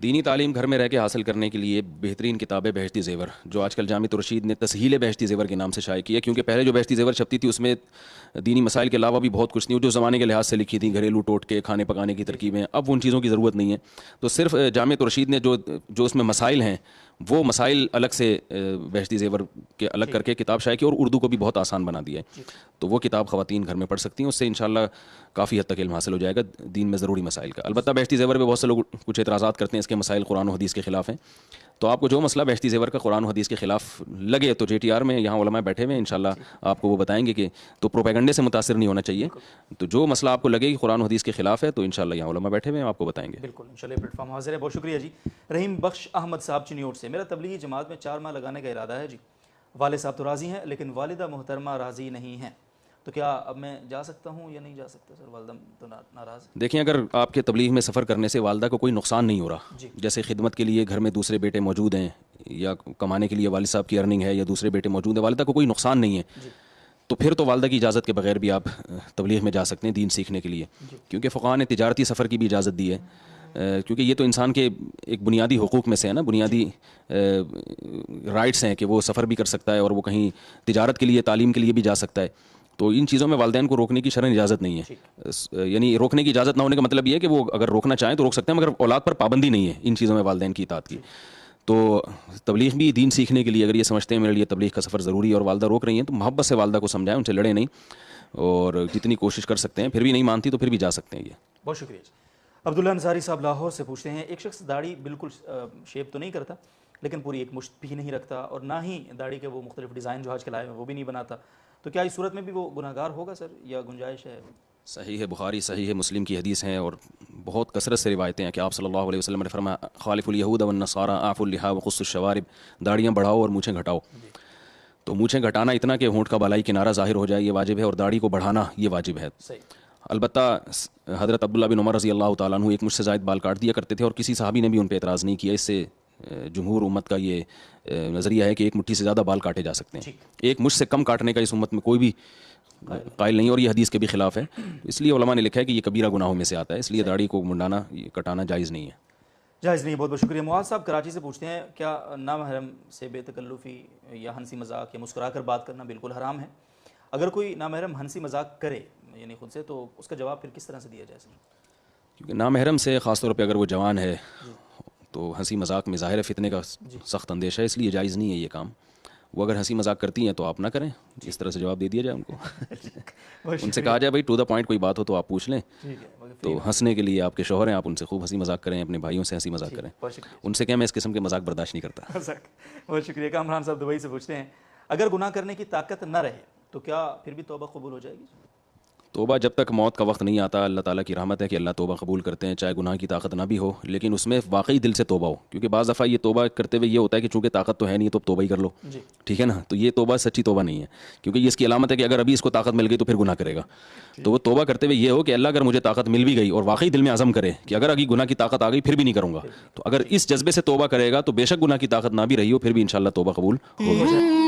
دینی تعلیم گھر میں رہ کے حاصل کرنے کے لیے بہترین کتاب ہے بہشتی زیور، جو آج کل جامعۃ الرشید نے تسہیل بہشتی زیور کے نام سے شائع کی ہے، کیونکہ پہلے جو بہشتی زیور چھپتی تھی اس میں دینی مسائل کے علاوہ بھی بہت کچھ نہیں، جو زمانے کے لحاظ سے لکھی تھی، گھریلو ٹوٹکے، کھانے پکانے کی ترکیبیں، اب ان چیزوں کی ضرورت نہیں ہے. تو صرف جامعۃ الرشید نے جو اس میں مسائل ہیں وہ مسائل الگ سے بہشتی زیور کے الگ کر کے کتاب شائع کی، اور اردو کو بھی بہت آسان بنا دیا ہے. تو وہ کتاب خواتین گھر میں پڑھ سکتی ہیں، اس سے انشاءاللہ کافی حد تک علم حاصل ہو جائے گا دین میں ضروری مسائل کا. البتہ بہشتی زیور پہ بہت سے لوگ کچھ اعتراضات کرتے ہیں، اس کے مسائل قرآن و حدیث کے خلاف ہیں. تو آپ کو جو مسئلہ بہشتی زیور کا قرآن و حدیث کے خلاف لگے تو JTR میں یہاں علماء بیٹھے ہوئے ہیں، انشاءاللہ آپ کو وہ بتائیں گے کہ تو پروپیگنڈے سے متاثر نہیں ہونا چاہیے. تو جو مسئلہ آپ کو لگے کہ قرآن و حدیث کے خلاف ہے تو انشاءاللہ یہاں علماء بیٹھے ہوئے ہیں، آپ کو بتائیں گے. بالکل انشاءاللہ پلیٹ فارم حاضر ہے. بہت شکریہ جی. رحیم بخش احمد صاحب چنیوٹ سے، میرا تبلیغی جماعت میں 4 ماہ لگانے کا ارادہ ہے جی. والد صاحب تو راضی ہیں لیکن والدہ محترمہ راضی نہیں ہیں، تو کیا اب میں جا سکتا ہوں یا نہیں جا سکتا سر؟ والدہ تو ناراض. دیکھیں، اگر آپ کے تبلیغ میں سفر کرنے سے والدہ کو کوئی نقصان نہیں ہو رہا، جیسے خدمت کے لیے گھر میں دوسرے بیٹے موجود ہیں یا کمانے کے لیے والد صاحب کی ارننگ ہے یا دوسرے بیٹے موجود ہیں، والدہ کو کوئی نقصان نہیں ہے، تو پھر تو والدہ کی اجازت کے بغیر بھی آپ تبلیغ میں جا سکتے ہیں دین سیکھنے کے لیے. کیونکہ فقہاء نے تجارتی سفر کی بھی اجازت دی ہے، کیونکہ یہ تو انسان کے ایک بنیادی حقوق میں سے ہے نا، بنیادی رائٹس ہیں کہ وہ سفر بھی کر سکتا ہے اور وہ کہیں تجارت کے لیے، تعلیم کے لیے بھی جا سکتا ہے. تو ان چیزوں میں والدین کو روکنے کی شرعاً اجازت نہیں ہے. یعنی روکنے کی اجازت نہ ہونے کا مطلب یہ ہے کہ وہ اگر روکنا چاہیں تو روک سکتے ہیں، مگر اولاد پر پابندی نہیں ہے ان چیزوں میں والدین کی اطاعت کی. تو تبلیغ بھی دین سیکھنے کے لیے اگر یہ سمجھتے ہیں میرے لیے تبلیغ کا سفر ضروری ہے اور والدہ روک رہی ہیں، تو محبت سے والدہ کو سمجھائیں، ان سے لڑیں نہیں، اور جتنی کوشش کر سکتے ہیں. پھر بھی نہیں مانتی تو پھر بھی جا سکتے ہیں. یہ بہت شکریہ جی. عبداللہ انصاری صاحب لاہور سے پوچھتے ہیں، ایک شخص داڑھی بالکل شیپ تو نہیں کرتا لیکن پوری ایک مشت بھی نہیں رکھتا، اور نہ ہی داڑھی کے وہ مختلف ڈیزائن جو آج کل آئے ہیں وہ بھی نہیں بناتا، تو کیا اس صورت میں بھی وہ گناہ گار ہوگا سر، یا گنجائش ہے؟ صحیح ہے بخاری، صحیح ہے مسلم کی حدیث ہیں، اور بہت کثرت سے روایتیں ہیں کہ آپ صلی اللہ علیہ وسلم نے فرمایا خالف الیہود والنصارى اعفوا اللحى وقصوا الشوارب، داڑیاں بڑھاؤ اور مونچھیں گھٹاؤ. تو مونچھیں گھٹانا اتنا کہ ہونٹ کا بالائی کنارہ ظاہر ہو جائے یہ واجب ہے، اور داڑھی کو بڑھانا یہ واجب ہے. البتہ حضرت عبداللہ بن عمر رضی اللہ تعالیٰ عنہ ایک مجھ سے زائد بال کاٹ دیا کرتے تھے، اور کسی صحابی نے بھی ان پہ اعتراض نہیں کیا. اس سے جمہور امت کا یہ نظریہ ہے کہ ایک مٹھی سے زیادہ بال کاٹے جا سکتے ہیں، ایک مجھ سے کم کاٹنے کا اس امت میں کوئی بھی قائل نہیں، اور یہ حدیث کے بھی خلاف ہے. اس لیے علماء نے لکھا ہے کہ یہ کبیرہ گناہوں میں سے آتا ہے، اس لیے داڑھی کو منڈانا، کٹانا جائز نہیں ہے. جائز نہیں. بہت بہت شکریہ. معاذ صاحب کراچی سے پوچھتے ہیں، کیا نامحرم سے بے تکلفی یا ہنسی مذاق یا مسکرا کر بات کرنا بالکل حرام ہے؟ اگر کوئی نامحرم ہنسی مذاق کرے یعنی خود سے، تو اس کا جواب پھر کس طرح سے دیا جائے سر؟ کیونکہ نامحرم سے خاص طور پہ اگر وہ جوان ہے تو ہنسی مذاق میں ظاہر فتنے کا سخت اندیشہ ہے، اس لیے جائز نہیں ہے یہ کام. وہ اگر ہنسی مذاق کرتی ہیں تو آپ نہ کریں، اس طرح سے جواب دے دیا جائے ان کو. ان سے کہا جائے بھائی ٹو دا پوائنٹ کوئی بات ہو تو آپ پوچھ لیں. تو ہنسنے کے لیے آپ کے شوہر ہیں، آپ ان سے خوب ہنسی مذاق کریں، اپنے بھائیوں سے ہنسی مذاق کریں. ان سے کہیں میں اس قسم کے مذاق برداشت نہیں کرتا. بہت شکریہ. کامران صاحب دبئی سے پوچھتے ہیں، اگر گناہ کرنے کی طاقت نہ رہے تو کیا پھر بھی توبہ قبول ہو جائے گی؟ توبہ جب تک موت کا وقت نہیں آتا، اللہ تعالیٰ کی رحمت ہے کہ اللہ توبہ قبول کرتے ہیں، چاہے گناہ کی طاقت نہ بھی ہو، لیکن اس میں واقعی دل سے توبہ ہو. کیونکہ بعض دفعہ یہ توبہ کرتے ہوئے یہ ہوتا ہے کہ چونکہ طاقت تو ہے نہیں تو اب توبہ ہی کر لو، ٹھیک ہے نا. تو یہ توبہ سچی توبہ نہیں ہے، کیونکہ یہ اس کی علامت ہے کہ اگر ابھی اس کو طاقت مل گئی تو پھر گناہ کرے گا. تو وہ توبہ کرتے ہوئے یہ ہو کہ اللہ اگر مجھے طاقت مل بھی گئی، اور واقعی دل میں عزم کرے کہ اگر ابھی گناہ کی طاقت آ گئی پھر بھی نہیں کروں گا، تو اگر اس جذبے سے توبہ کرے گا تو بے شک گناہ کی طاقت نہ بھی رہی ہو پھر بھی انشاءاللہ توبہ قبول ہوگی.